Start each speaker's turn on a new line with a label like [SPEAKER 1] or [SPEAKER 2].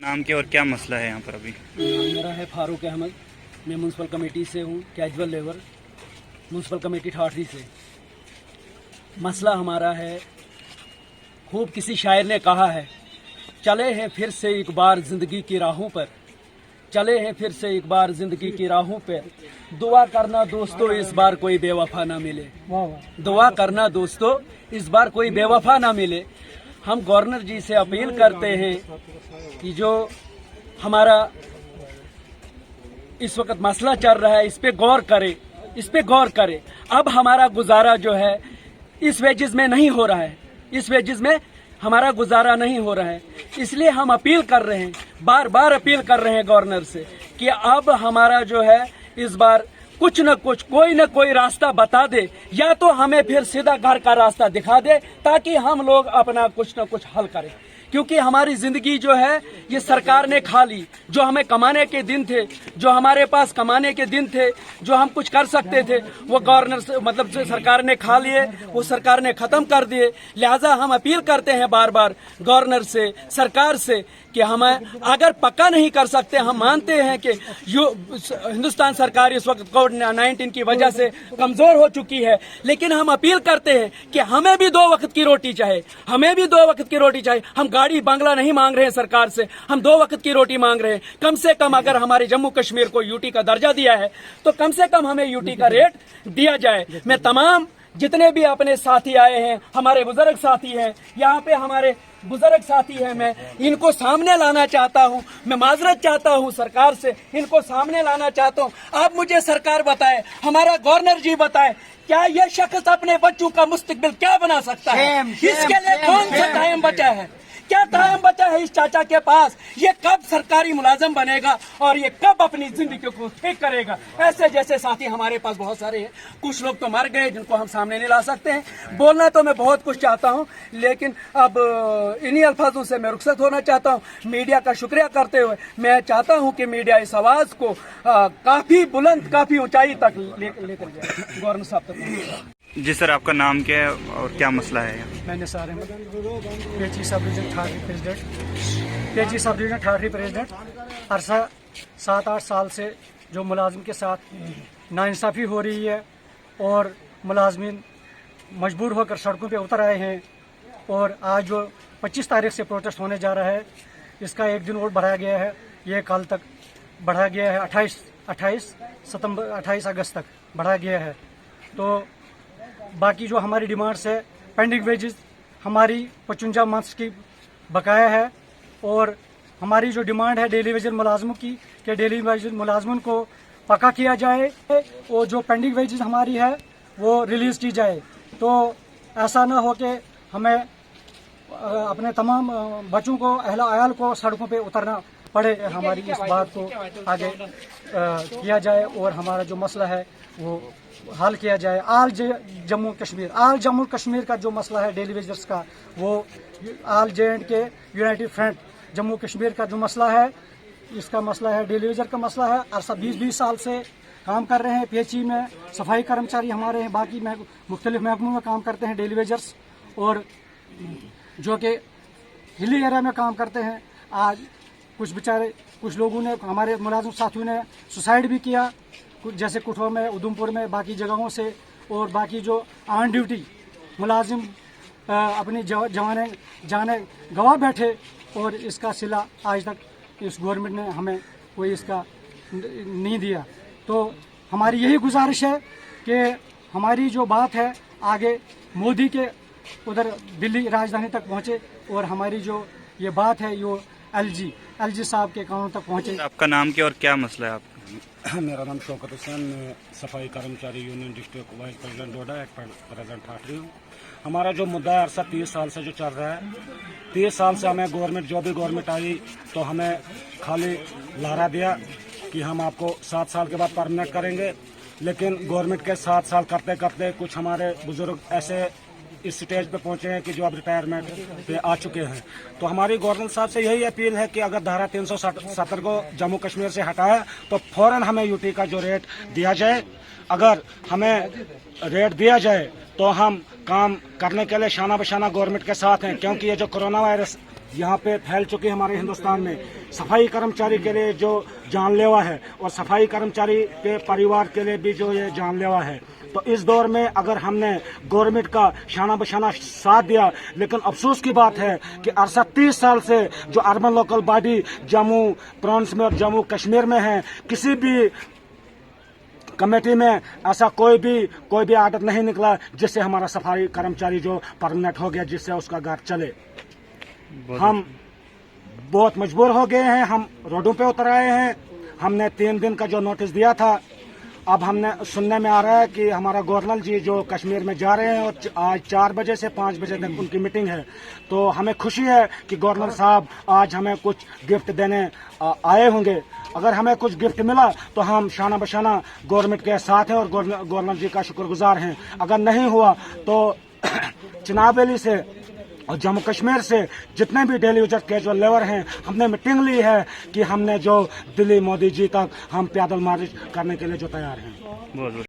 [SPEAKER 1] नाम के और क्या मसला है यहाँ पर अभी?
[SPEAKER 2] मेरा है फारूक अहमद, मैं म्यूनसिपल कमेटी से हूँ, casual labour municipal committee Thathri से। मसला हमारा है, खूब किसी शायर ने कहा है, चले हैं फिर से एक बार ज़िंदगी की राहों पर, चले हैं फिर से एक बार ज़िंदगी की राहों पर, दुआ करना दोस्तों इस बार कोई बेवफा ना मिले। दुआ करना दोस्तों इस बार कोई बेवफा ना मिले। हम गवर्नर जी से अपील करते हैं कि जो हमारा इस वक्त मसला चल रहा है, इस पे गौर करे, इस पे गौर करे। अब हमारा गुजारा जो है इस वेजेस में नहीं हो रहा है, इस वेजेस में हमारा गुजारा नहीं हो रहा है। इसलिए हम अपील कर रहे हैं, बार बार अपील कर रहे हैं गवर्नर से कि अब हमारा जो है इस बार कुछ न कुछ कोई न कोई रास्ता बता दे, या तो हमें फिर सीधा घर का रास्ता दिखा दे ताकि हम लोग अपना कुछ न कुछ हल करें। क्योंकि हमारी जिंदगी जो है ये सरकार ने खा ली। जो हमें कमाने के दिन थे, जो हमारे पास कमाने के दिन थे, जो हम कुछ कर सकते थे, वो गवर्नर से मतलब जो सरकार ने खा लिए, वो सरकार ने खत्म कर दिए। लिहाजा हम अपील करते हैं बार बार गवर्नर से, सरकार से कि हमें अगर पक्का नहीं कर सकते, हम मानते हैं कि हिंदुस्तान सरकार इस वक्त कोविड-19 की वजह से कमजोर हो चुकी है, लेकिन हम अपील करते हैं कि हमें भी 2 वक्त की रोटी चाहिए, हमें भी 2 वक्त की रोटी चाहिए। हम गाड़ी बंगला नहीं मांग रहे हैं सरकार से, हम 2 वक्त की रोटी मांग रहे हैं। कम से कम अगर हमारे जम्मू कश्मीर को यूटी का दर्जा दिया है तो कम से कम हमें यूटी का रेट दिया जाए। मैं तमाम जितने भी अपने साथी आए हैं, हमारे बुजुर्ग साथी हैं, यहाँ पे हमारे बुजुर्ग साथी हैं, मैं इनको सामने लाना चाहता हूँ। मैं माजरत चाहता हूँ सरकार से, इनको सामने लाना चाहता हूँ। आप मुझे सरकार बताए, हमारा गवर्नर जी बताए, क्या ये शख्स अपने बच्चों का मुस्तकबिल क्या बना सकता है? इसके लिए कौन सा टाइम बचा है? क्या टाइम बचा है इस चाचा के पास? ये कब सरकारी मुलाजम बनेगा और ये कब अपनी जिंदगी को ठीक करेगा? ऐसे जैसे साथी हमारे पास बहुत सारे हैं। कुछ लोग तो मर गए जिनको हम सामने नहीं ला सकते हैं। बोलना तो मैं बहुत कुछ चाहता हूं, लेकिन अब इन्हीं अल्फाजों से मैं रुखसत होना चाहता हूं। मीडिया का शुक्रिया करते हुए मैं चाहता हूं कि मीडिया इस आवाज को काफी बुलंद, काफी ऊंचाई तक लेकर जाए, गवर्नर साहब तक।
[SPEAKER 1] जी सर, आपका नाम क्या है और क्या मसला है?
[SPEAKER 3] मैं Nisar Ahmad, पेची sub division Thathri president, पेची sub division Thathri president. अरसा 7-8 साल से जो मुलाजिम के साथ नाइंसाफ़ी हो रही है और मुलाजमीन मजबूर होकर सड़कों पे उतर आए हैं, और आज जो 25 तारीख से प्रोटेस्ट होने जा रहा है, इसका 1 दिन और बढ़ाया गया है। ये कल तक बढ़ाया गया है, 28 अगस्त तक बढ़ाया गया है। तो बाकी जो हमारी डिमांड्स है, पेंडिंग वेजेस हमारी 55 मंथ्स की बकाया है, और हमारी जो डिमांड है डेली वेजेस मुलाजमों की, कि डेली वेजेस मुलाजमों को पक्का किया जाए और जो पेंडिंग वेजेस हमारी है वो रिलीज की जाए। तो ऐसा ना हो कि हमें अपने तमाम बच्चों को, अहल आयाल को सड़कों पे उतरना पड़े। हमारी इस बात को आगे किया जाए और हमारा जो मसला है वो हल किया जाए। आल जम्मू कश्मीर का जो मसला है डेली वेजर्स का, वो आल J&K के यूनाइटेड फ्रंट जम्मू कश्मीर का जो मसला है, इसका मसला है, डेली वेजर का मसला है। अरसा 20 साल से काम कर रहे हैं। PHE में सफाई कर्मचारी हमारे हैं, बाकी मुख्तलिफ महकमों में काम करते हैं डेली वेजर्स, और जो कि हिली एरिया में काम करते हैं। आज कुछ बेचारे कुछ लोगों ने हमारे मुलाजिम साथियों ने सुसाइड भी किया, जैसे कुठवा में, उधमपुर में, बाकी जगहों से। और बाकी जो ऑन ड्यूटी मुलाजिम अपनी जाने गवा बैठे और इसका सिला आज तक इस गवर्नमेंट ने हमें कोई इसका नहीं दिया। तो हमारी यही गुजारिश है कि हमारी जो बात है आगे मोदी के उधर दिल्ली राजधानी तक पहुंचे और हमारी जो ये बात है ये एलजी साहब के कानों तक पहुंचे।
[SPEAKER 1] आपका नाम क्या और क्या मसला है आपका?
[SPEAKER 4] मेरा नाम शौकत हुसैन, मैं सफाई कर्मचारी यूनियन डिस्ट्रिक्ट वाइस प्रेसिडेंट डोडा, एक प्रेसिडेंट ठाठरी हूँ। हमारा जो मुद्दा है अरसा 30 साल से जो चल रहा है, 30 साल से हमें गवर्नमेंट, जो भी गवर्नमेंट आई तो हमें खाली लहरा दिया कि हम आपको 7 साल के बाद परमानेंट करेंगे। लेकिन गवर्नमेंट के 7 साल करते करते कुछ हमारे बुजुर्ग ऐसे इस स्टेज पे पहुंचे हैं कि जो अब रिटायरमेंट पे आ चुके हैं। तो हमारी गवर्नर साहब से यही अपील है कि अगर धारा 370 को जम्मू कश्मीर से हटाया तो फौरन हमें यूटी का जो रेट दिया जाए। अगर हमें रेट दिया जाए तो हम काम करने के लिए शाना बशाना गवर्नमेंट के साथ हैं, क्योंकि ये जो कोरोना वायरस यहाँ पे फैल चुकी है हमारे हिंदुस्तान में, सफाई कर्मचारी के लिए जो जानलेवा है और सफाई कर्मचारी के परिवार के लिए भी जो ये जानलेवा है। तो इस दौर में अगर हमने गवर्नमेंट का शाना बशाना साथ दिया, लेकिन अफसोस की बात है कि अरसा 30 साल से जो urban local body Jammu province में और जम्मू कश्मीर में है, किसी भी कमेटी में ऐसा कोई भी आर्डर नहीं निकला जिससे हमारा सफाई कर्मचारी जो परमानेंट हो गया, जिससे उसका घर चले। हम बहुत मजबूर हो गए हैं, हम रोडों पे उतर आए हैं। हमने 3 दिन का जो नोटिस दिया था, अब हमने सुनने में आ रहा है कि हमारा गवर्नर जी जो कश्मीर में जा रहे हैं और आज 4 बजे से 5 बजे तक उनकी मीटिंग है। तो हमें खुशी है कि गवर्नर साहब आज हमें कुछ गिफ्ट देने आए होंगे। अगर हमें कुछ गिफ्ट मिला तो हम शाना बशाना गवर्नमेंट के साथ हैं और गवर्नर जी का शुक्रगुजार हैं। अगर नहीं हुआ तो चिनाब वैली से और जम्मू कश्मीर से जितने भी डेली यूजर कैजुअल लेबर हैं, हमने मीटिंग ली है कि हमने जो दिल्ली मोदी जी तक हम पैदल मार्च करने के लिए जो तैयार हैं।
[SPEAKER 1] बहुत